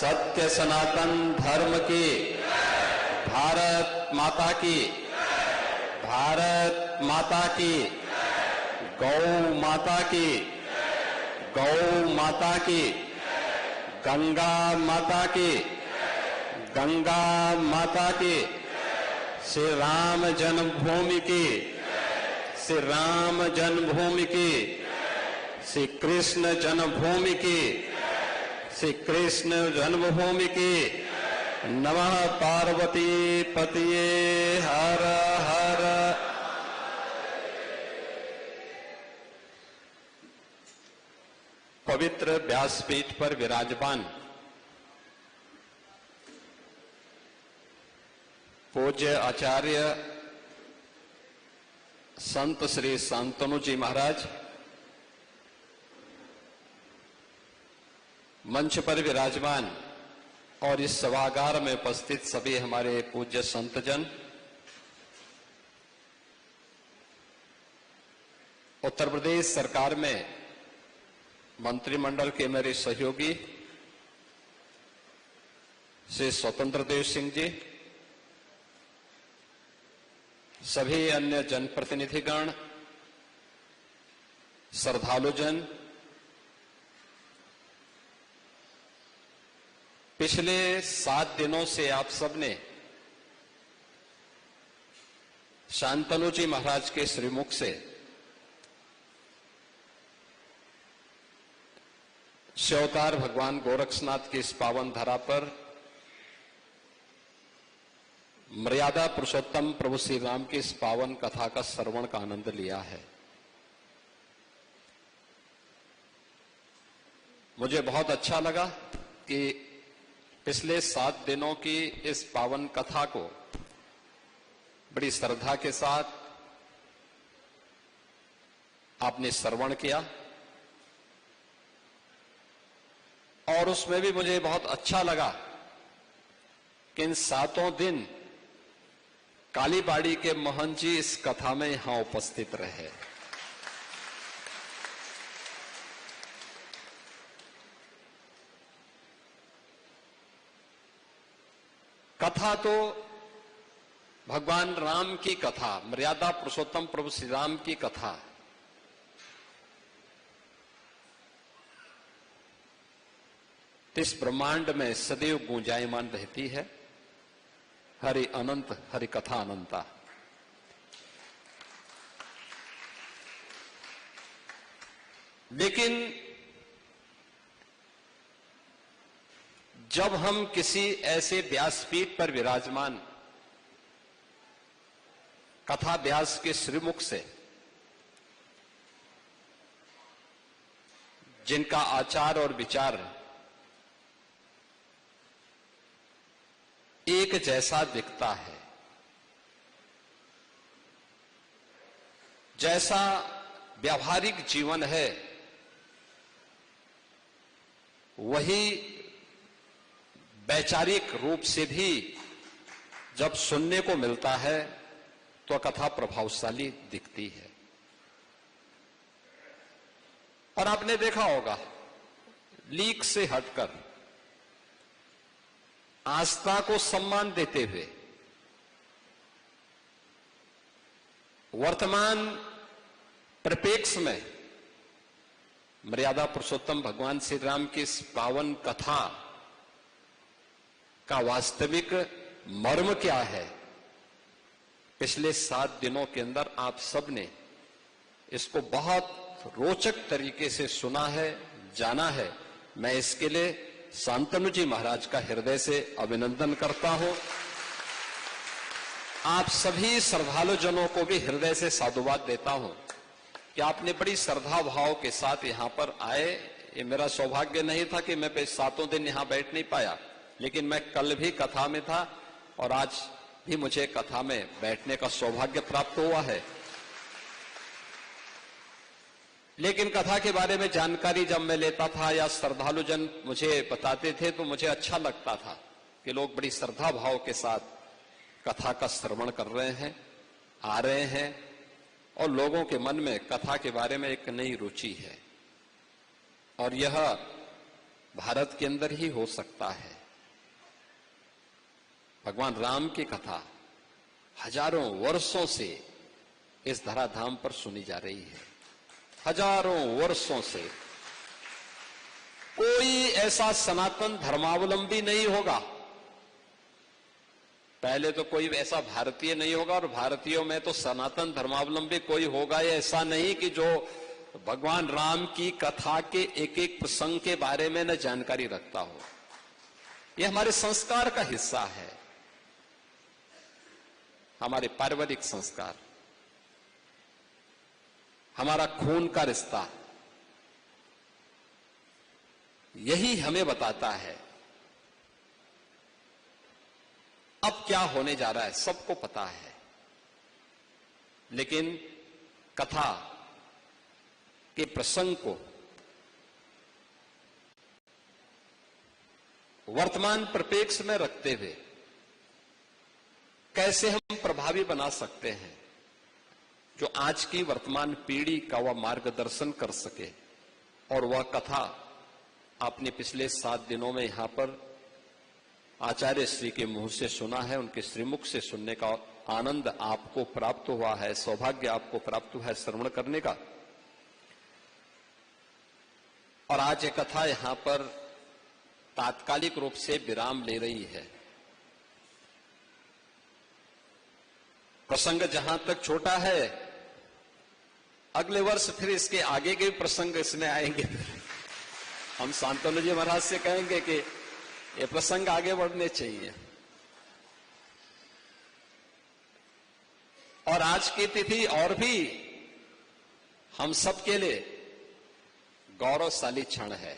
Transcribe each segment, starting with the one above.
सत्य सनातन धर्म की, भारत माता की, भारत माता की, गौ माता की, गौ माता की, गंगा माता की, गंगा माता की, श्री राम जन्मभूमि की, श्री राम जन्मभूमि की, श्री कृष्ण जन्मभूमि की, श्री कृष्ण जन्मभूमि की। नमः पार्वती पतिये हर हर। पवित्र व्यासपीठ पर विराजमान पूज्य आचार्य संत श्री शांतनु जी महाराज, मंच पर विराजमान और इस सभागार में उपस्थित सभी हमारे पूज्य संतजन, उत्तर प्रदेश सरकार में मंत्रिमंडल के मेरे सहयोगी श्री स्वतंत्र देव सिंह जी, सभी अन्य जनप्रतिनिधिगण, श्रद्धालुजन, पिछले 7 दिनों से आप सबने शांतनु जी महाराज के श्रीमुख से शिवावतार भगवान गोरक्षनाथ की इस पावन धरा पर मर्यादा पुरुषोत्तम प्रभु श्री राम की इस पावन कथा का श्रवण का आनंद लिया है। मुझे बहुत अच्छा लगा कि पिछले 7 दिनों की इस पावन कथा को बड़ी श्रद्धा के साथ आपने श्रवण किया और उसमें भी मुझे बहुत अच्छा लगा कि इन 7 दिन कालीबाड़ी के महंत जी इस कथा में यहां उपस्थित रहे। कथा तो भगवान राम की कथा, मर्यादा पुरुषोत्तम प्रभु श्री राम की कथा, इस ब्रह्मांड में सदैव गूंजायमान रहती है। हरि अनंत, हरि कथा अनंता। लेकिन जब हम किसी ऐसे व्यासपीठ पर विराजमान कथा व्यास के श्रीमुख से, जिनका आचार और विचार एक जैसा दिखता है, जैसा व्यावहारिक जीवन है वही वैचारिक रूप से भी जब सुनने को मिलता है तो कथा प्रभावशाली दिखती है। और आपने देखा होगा, लीक से हटकर आस्था को सम्मान देते हुए वर्तमान परिप्रेक्ष्य में मर्यादा पुरुषोत्तम भगवान श्री राम की इस पावन कथा का वास्तविक मर्म क्या है, पिछले 7 दिनों के अंदर आप सबने इसको बहुत रोचक तरीके से सुना है, जाना है। मैं इसके लिए शांतनु जी महाराज का हृदय से अभिनंदन करता हूं। आप सभी श्रद्धालु जनों को भी हृदय से साधुवाद देता हूं कि आपने बड़ी श्रद्धा भाव के साथ यहां पर आए। ये मेरा सौभाग्य नहीं था कि मैं 7 दिन यहां बैठ नहीं पाया, लेकिन मैं कल भी कथा में था और आज भी मुझे कथा में बैठने का सौभाग्य प्राप्त हुआ है। लेकिन कथा के बारे में जानकारी जब मैं लेता था या श्रद्धालु जन मुझे बताते थे तो मुझे अच्छा लगता था कि लोग बड़ी श्रद्धा भाव के साथ कथा का श्रवण कर रहे हैं, आ रहे हैं और लोगों के मन में कथा के बारे में एक नई रुचि है। और यह भारत के अंदर ही हो सकता है। भगवान राम की कथा हजारों वर्षों से इस धराधाम पर सुनी जा रही है। हजारों वर्षों से कोई ऐसा सनातन धर्मावलंबी नहीं होगा, पहले तो कोई ऐसा भारतीय नहीं होगा, और भारतीयों में तो सनातन धर्मावलंबी कोई होगा ही ऐसा नहीं कि जो भगवान राम की कथा के एक एक प्रसंग के बारे में न जानकारी रखता हो। यह हमारे संस्कार का हिस्सा है, हमारे पारिवारिक संस्कार, हमारा खून का रिश्ता, यही हमें बताता है। अब क्या होने जा रहा है सबको पता है, लेकिन कथा के प्रसंग को वर्तमान परिप्रेक्ष्य में रखते हुए कैसे हम प्रभावी बना सकते हैं, जो आज की वर्तमान पीढ़ी का वह मार्गदर्शन कर सके। और वह कथा आपने पिछले 7 दिनों में यहां पर आचार्य श्री के मुंह से सुना है, उनके श्रीमुख से सुनने का आनंद आपको प्राप्त हुआ है, सौभाग्य आपको प्राप्त हुआ है श्रवण करने का। और आज ये कथा यहां पर तात्कालिक रूप से विराम ले रही है। प्रसंग जहां तक छोटा है, अगले वर्ष फिर इसके आगे के प्रसंग इसमें आएंगे। हम शांतनु जी महाराज से कहेंगे कि ये प्रसंग आगे बढ़ने चाहिए। और आज की तिथि और भी हम सबके लिए गौरवशाली क्षण है।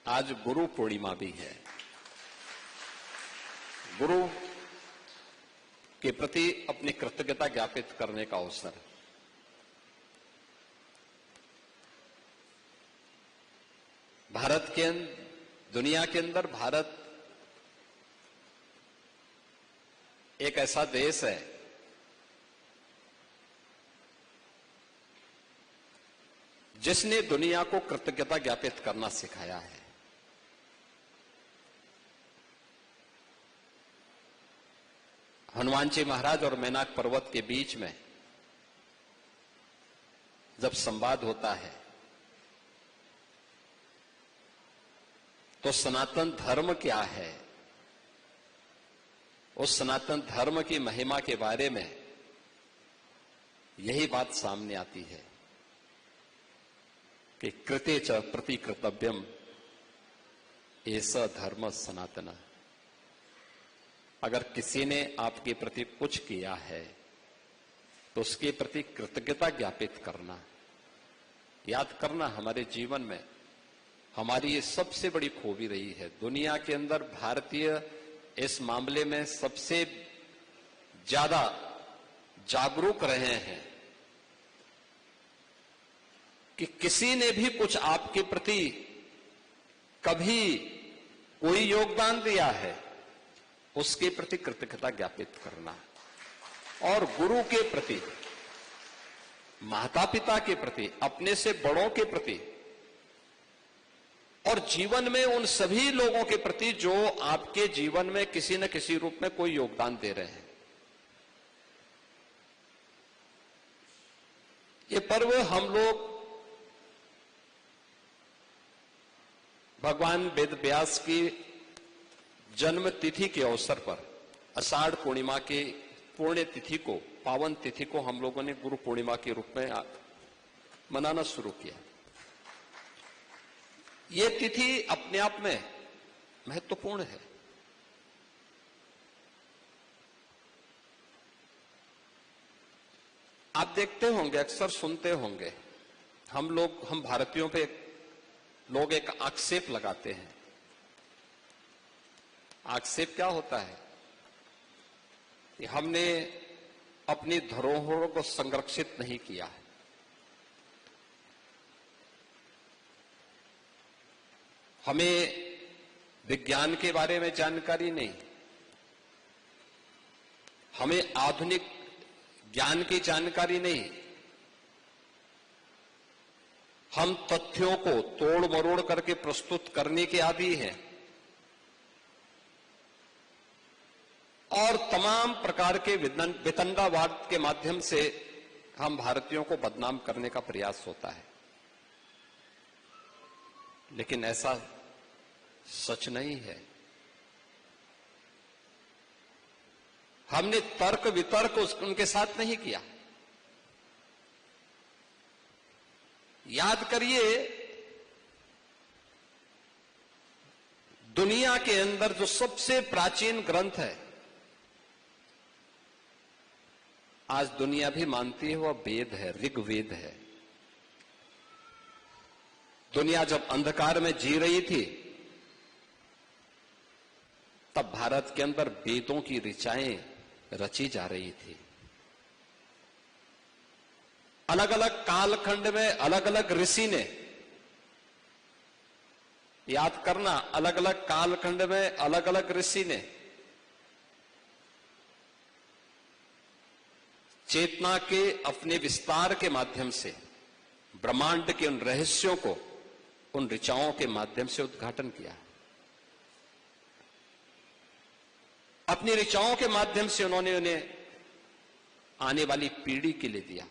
आज गुरु पूर्णिमा भी है। गुरु के प्रति अपनी कृतज्ञता ज्ञापित करने का अवसर। भारत के दुनिया के अंदर भारत एक ऐसा देश है जिसने दुनिया को कृतज्ञता ज्ञापित करना सिखाया है। हनुमान जी महाराज और मैनाक पर्वत के बीच में जब संवाद होता है तो सनातन धर्म क्या है, उस सनातन धर्म की महिमा के बारे में यही बात सामने आती है कि कृते च प्रति कर्तव्यम ऐसा धर्म सनातन। अगर किसी ने आपके प्रति कुछ किया है तो उसके प्रति कृतज्ञता ज्ञापित करना, याद करना हमारे जीवन में हमारी ये सबसे बड़ी खूबी रही है। दुनिया के अंदर भारतीय इस मामले में सबसे ज्यादा जागरूक रहे हैं कि किसी ने भी कुछ आपके प्रति कभी कोई योगदान दिया है, उसके प्रति कृतज्ञता ज्ञापित करना। और गुरु के प्रति, माता पिता के प्रति, अपने से बड़ों के प्रति, और जीवन में उन सभी लोगों के प्रति जो आपके जीवन में किसी न किसी रूप में कोई योगदान दे रहे हैं। ये पर्व हम लोग भगवान वेद व्यास की जन्म तिथि के अवसर पर आषाढ़ पूर्णिमा के पुण्य तिथि को, पावन तिथि को हम लोगों ने गुरु पूर्णिमा के रूप में मनाना शुरू किया। ये तिथि अपने आप में महत्वपूर्ण है। आप देखते होंगे, अक्सर सुनते होंगे, हम भारतीयों पे लोग एक आक्षेप लगाते हैं। आक्षेप क्या होता है कि हमने अपनी धरोहरों को संरक्षित नहीं किया है। हमें विज्ञान के बारे में जानकारी नहीं, हमें आधुनिक ज्ञान की जानकारी नहीं, हम तथ्यों को तोड़ मरोड़ करके प्रस्तुत करने के आदी हैं और तमाम प्रकार के वितंडावाद के माध्यम से हम भारतीयों को बदनाम करने का प्रयास होता है। लेकिन ऐसा सच नहीं है। हमने तर्क वितर्क उनके साथ नहीं किया। याद करिए, दुनिया के अंदर जो सबसे प्राचीन ग्रंथ है, आज दुनिया भी मानती है, वह वेद है, ऋग्वेद है। दुनिया जब अंधकार में जी रही थी, तब भारत के अंदर वेदों की ऋचाएं रची जा रही थी। अलग अलग कालखंड में अलग अलग ऋषि ने, याद करना, अलग अलग कालखंड में अलग अलग ऋषि ने चेतना के अपने विस्तार के माध्यम से ब्रह्मांड के उन रहस्यों को उन ऋचाओं के माध्यम से उद्घाटन किया। अपनी ऋचाओं के माध्यम से उन्होंने उन्हें आने वाली पीढ़ी के लिए दिया।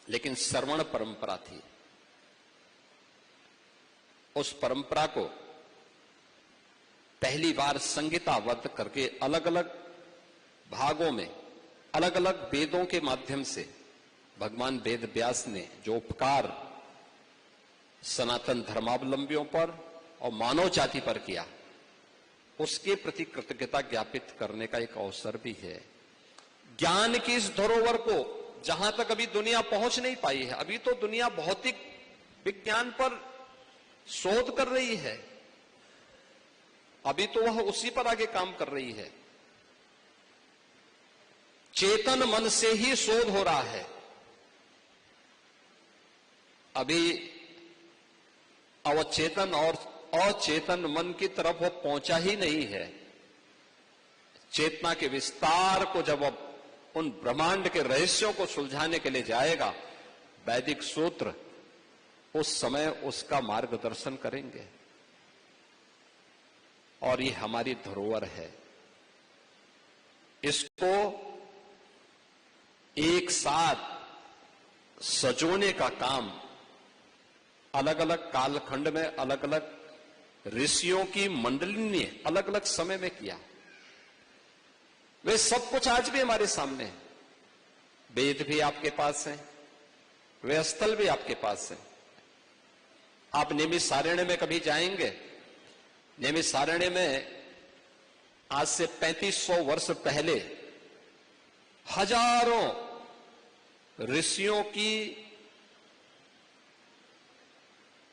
लेकिन श्रवण परंपरा थी, उस परंपरा को पहली बार संहिताबद्ध करके अलग अलग भागों में अलग अलग वेदों के माध्यम से भगवान वेद व्यास ने जो उपकार सनातन धर्मावलंबियों पर और मानव जाति पर किया, उसके प्रति कृतज्ञता ज्ञापित करने का एक अवसर भी है। ज्ञान की इस धरोहर को जहां तक अभी दुनिया पहुंच नहीं पाई है, अभी तो दुनिया भौतिक विज्ञान पर शोध कर रही है, अभी तो वह उसी पर आगे काम कर रही है। चेतन मन से ही शोध हो रहा है। अभी अवचेतन और अचेतन मन की तरफ वो पहुंचा ही नहीं है। चेतना के विस्तार को जब अब उन ब्रह्मांड के रहस्यों को सुलझाने के लिए जाएगा, वैदिक सूत्र उस समय उसका मार्गदर्शन करेंगे। और ये हमारी धरोहर है, इसको एक साथ सजोने का काम अलग अलग कालखंड में अलग अलग ऋषियों की मंडली ने अलग अलग समय में किया। वे सब कुछ आज भी हमारे सामने है। वेद भी आपके पास है, वे स्थल भी आपके पास है। आप नैमिषारण्य में कभी जाएंगे, नैमिषारण्य में आज से 3500 वर्ष पहले हजारों ऋषियों की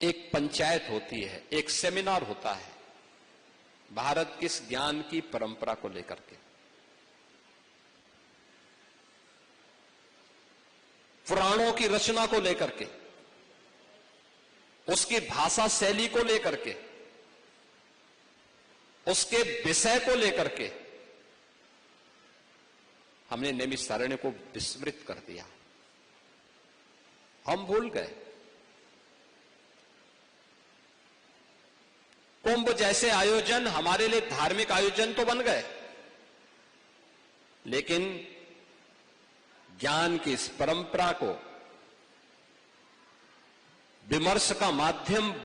एक पंचायत होती है, एक सेमिनार होता है भारत की इस ज्ञान की परंपरा को लेकर के। पुराणों की रचना को लेकर के, उसकी भाषा शैली को लेकर के, उसके विषय को लेकर के हमने नैमिषारण्य को विस्मृत कर दिया। हम भूल गए। कुंभ जैसे आयोजन हमारे लिए धार्मिक आयोजन तो बन गए, लेकिन ज्ञान की इस परंपरा को विमर्श का माध्यम